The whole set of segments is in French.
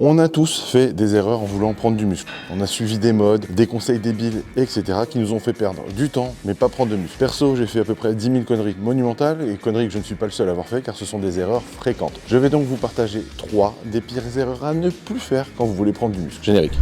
On a tous fait des erreurs en voulant prendre du muscle. On a suivi des modes, des conseils débiles, etc. qui nous ont fait perdre du temps, mais pas prendre de muscle. Perso, j'ai fait à peu près 10 000 conneries monumentales, et conneries que je ne suis pas le seul à avoir fait, car ce sont des erreurs fréquentes. Je vais donc vous partager 3 des pires erreurs à ne plus faire quand vous voulez prendre du muscle. Générique.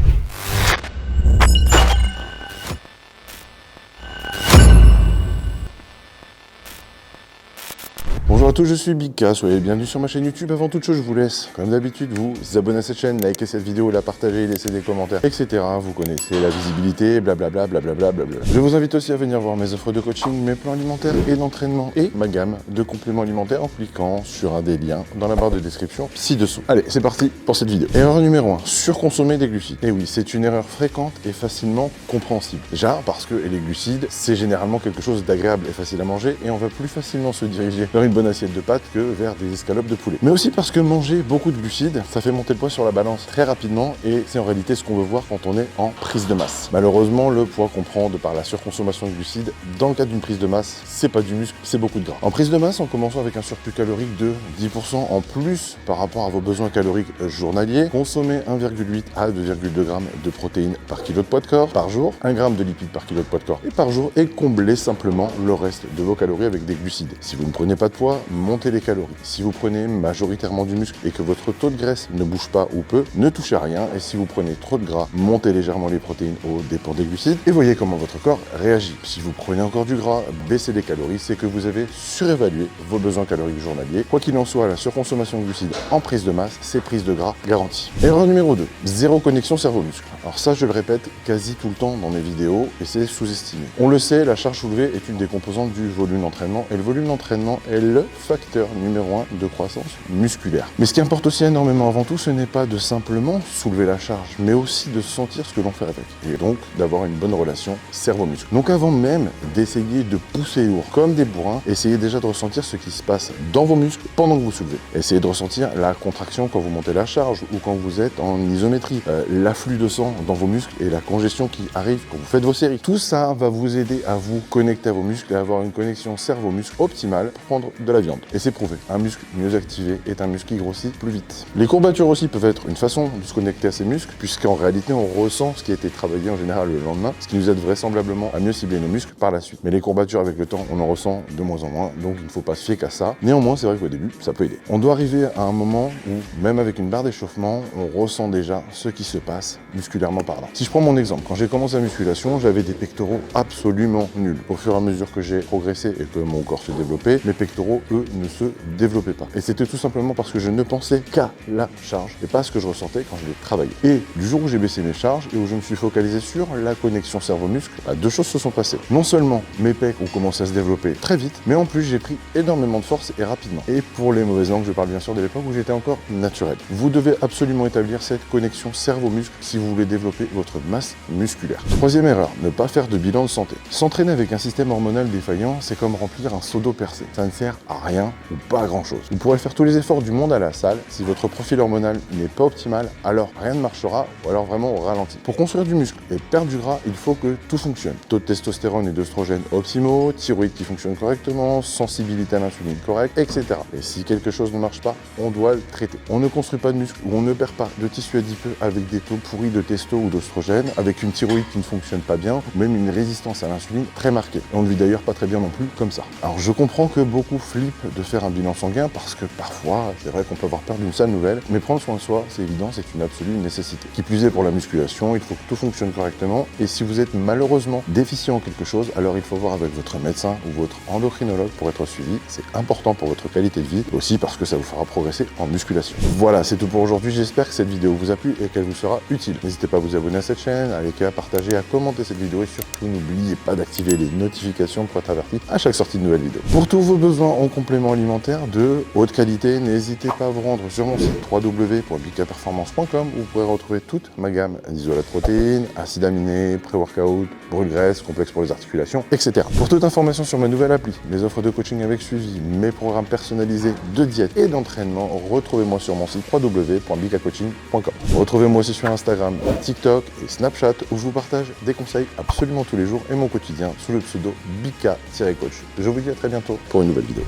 Bonjour à tous, je suis Bika, soyez bienvenus sur ma chaîne YouTube. Avant toute chose, je vous laisse, comme d'habitude, vous abonner à cette chaîne, liker cette vidéo, la partager, laisser des commentaires, etc. Vous connaissez la visibilité, blablabla, blablabla, blablabla. Je vous invite aussi à venir voir mes offres de coaching, mes plans alimentaires et d'entraînement et ma gamme de compléments alimentaires en cliquant sur un des liens dans la barre de description ci-dessous. Allez, c'est parti pour cette vidéo. Erreur numéro 1, surconsommer des glucides. Et oui, c'est une erreur fréquente et facilement compréhensible. Déjà, parce que les glucides, c'est généralement quelque chose d'agréable et facile à manger, et on va plus facilement se diriger vers une bonne assiette de pâtes que vers des escalopes de poulet. Mais aussi parce que manger beaucoup de glucides, ça fait monter le poids sur la balance très rapidement, et c'est en réalité ce qu'on veut voir quand on est en prise de masse. Malheureusement, le poids qu'on prend de par la surconsommation de glucides, dans le cadre d'une prise de masse, c'est pas du muscle, c'est beaucoup de gras. En prise de masse, en commençant avec un surplus calorique de 10% en plus par rapport à vos besoins caloriques journaliers, consommez 1,8 à 2,2 grammes de protéines par kilo de poids de corps par jour, 1 gramme de lipides par kilo de poids de corps et par jour, et comblez simplement le reste de vos calories avec des glucides. Si vous ne prenez pas de poids, montez les calories. Si vous prenez majoritairement du muscle et que votre taux de graisse ne bouge pas ou peu, ne touchez à rien, et si vous prenez trop de gras, montez légèrement les protéines aux dépens des glucides et voyez comment votre corps réagit. Si vous prenez encore du gras, baissez les calories, c'est que vous avez surévalué vos besoins caloriques journaliers. Quoi qu'il en soit, la surconsommation de glucides en prise de masse, c'est prise de gras garantie. Erreur numéro 2, zéro connexion cerveau-muscle. Alors ça, je le répète quasi tout le temps dans mes vidéos, et c'est sous-estimé. On le sait, la charge soulevée est une des composantes du volume d'entraînement, et le volume d'entraînement est le facteur numéro 1 de croissance musculaire. Mais ce qui importe aussi énormément avant tout, ce n'est pas de simplement soulever la charge, mais aussi de sentir ce que l'on fait avec, et donc d'avoir une bonne relation cerveau-muscle. Donc avant même d'essayer de pousser lourd comme des bourrins, essayez déjà de ressentir ce qui se passe dans vos muscles pendant que vous soulevez. Essayez de ressentir la contraction quand vous montez la charge ou quand vous êtes en isométrie, l'afflux de sang dans vos muscles et la congestion qui arrive quand vous faites vos séries. Tout ça va vous aider à vous connecter à vos muscles et à avoir une connexion cerveau-muscle optimale pour prendre de la viande. Et c'est prouvé, un muscle mieux activé est un muscle qui grossit plus vite. Les courbatures aussi peuvent être une façon de se connecter à ces muscles, puisqu'en réalité on ressent ce qui a été travaillé en général le lendemain, ce qui nous aide vraisemblablement à mieux cibler nos muscles par la suite. Mais les courbatures avec le temps, on en ressent de moins en moins, donc il ne faut pas se fier qu'à ça. Néanmoins, c'est vrai qu'au début, ça peut aider. On doit arriver à un moment où, même avec une barre d'échauffement, on ressent déjà ce qui se passe musculairement parlant. Si je prends mon exemple, quand j'ai commencé la musculation, j'avais des pectoraux absolument nuls. Au fur et à mesure que j'ai progressé et que mon corps se développait, mes pectoraux, eux, ne se développaient pas. Et c'était tout simplement parce que je ne pensais qu'à la charge et pas à ce que je ressentais quand je les travaillais. Et du jour où j'ai baissé mes charges et où je me suis focalisé sur la connexion cerveau-muscle, deux choses se sont passées. Non seulement mes pecs ont commencé à se développer très vite, mais en plus j'ai pris énormément de force et rapidement. Et pour les mauvaises langues, je parle bien sûr de l'époque où j'étais encore naturel. Vous devez absolument établir cette connexion cerveau-muscle si vous voulez développer votre masse musculaire. Troisième erreur, ne pas faire de bilan de santé. S'entraîner avec un système hormonal défaillant, c'est comme remplir un seau d'eau percé. Ça ne sert à rien ou pas à grand chose. Vous pourrez faire tous les efforts du monde à la salle, si votre profil hormonal n'est pas optimal, alors rien ne marchera, ou alors vraiment au ralenti. Pour construire du muscle et perdre du gras, il faut que tout fonctionne. Taux de testostérone et d'œstrogène optimaux, thyroïde qui fonctionne correctement, sensibilité à l'insuline correcte, etc. Et si quelque chose ne marche pas, on doit le traiter. On ne construit pas de muscle ou on ne perd pas de tissu adipeux avec des taux pourris de testo ou d'œstrogène, avec une thyroïde qui ne fonctionne pas bien, ou même une résistance à l'insuline très marquée. Et on ne vit d'ailleurs pas très bien non plus comme ça. Alors je comprends que beaucoup flippent de faire un bilan sanguin parce que parfois, c'est vrai qu'on peut avoir peur d'une sale nouvelle, mais prendre soin de soi, c'est évident, c'est une absolue nécessité. Qui plus est, pour la musculation, il faut que tout fonctionne correctement, et si vous êtes malheureusement déficient en quelque chose, alors il faut voir avec votre médecin ou votre endocrinologue pour être suivi. C'est important pour votre qualité de vie, aussi parce que ça vous fera progresser en musculation. Voilà, c'est tout pour aujourd'hui. J'espère que cette vidéo vous a plu et qu'elle vous sera utile. N'hésitez pas à vous abonner à cette chaîne, à liker, à partager, à commenter cette vidéo, et surtout n'oubliez pas d'activer les notifications pour être averti à chaque sortie de nouvelle vidéo. Pour tous vos besoins en compléments alimentaires de haute qualité, n'hésitez pas à vous rendre sur mon site www.bikaperformance.com où vous pourrez retrouver toute ma gamme d'isolats de protéines, acides aminés, pré-workout, brûle-graisse, complexe pour les articulations, etc. Pour toute information sur ma nouvelle appli, mes offres de coaching avec suivi, mes programmes personnalisés de diète et d'entraînement, retrouvez-moi sur mon site www.bikacoaching.com. Retrouvez-moi aussi sur Instagram, TikTok et Snapchat où je vous partage des conseils absolument tous les jours et mon quotidien sous le pseudo Bika-coach. Je vous dis à très bientôt pour une nouvelle vidéo.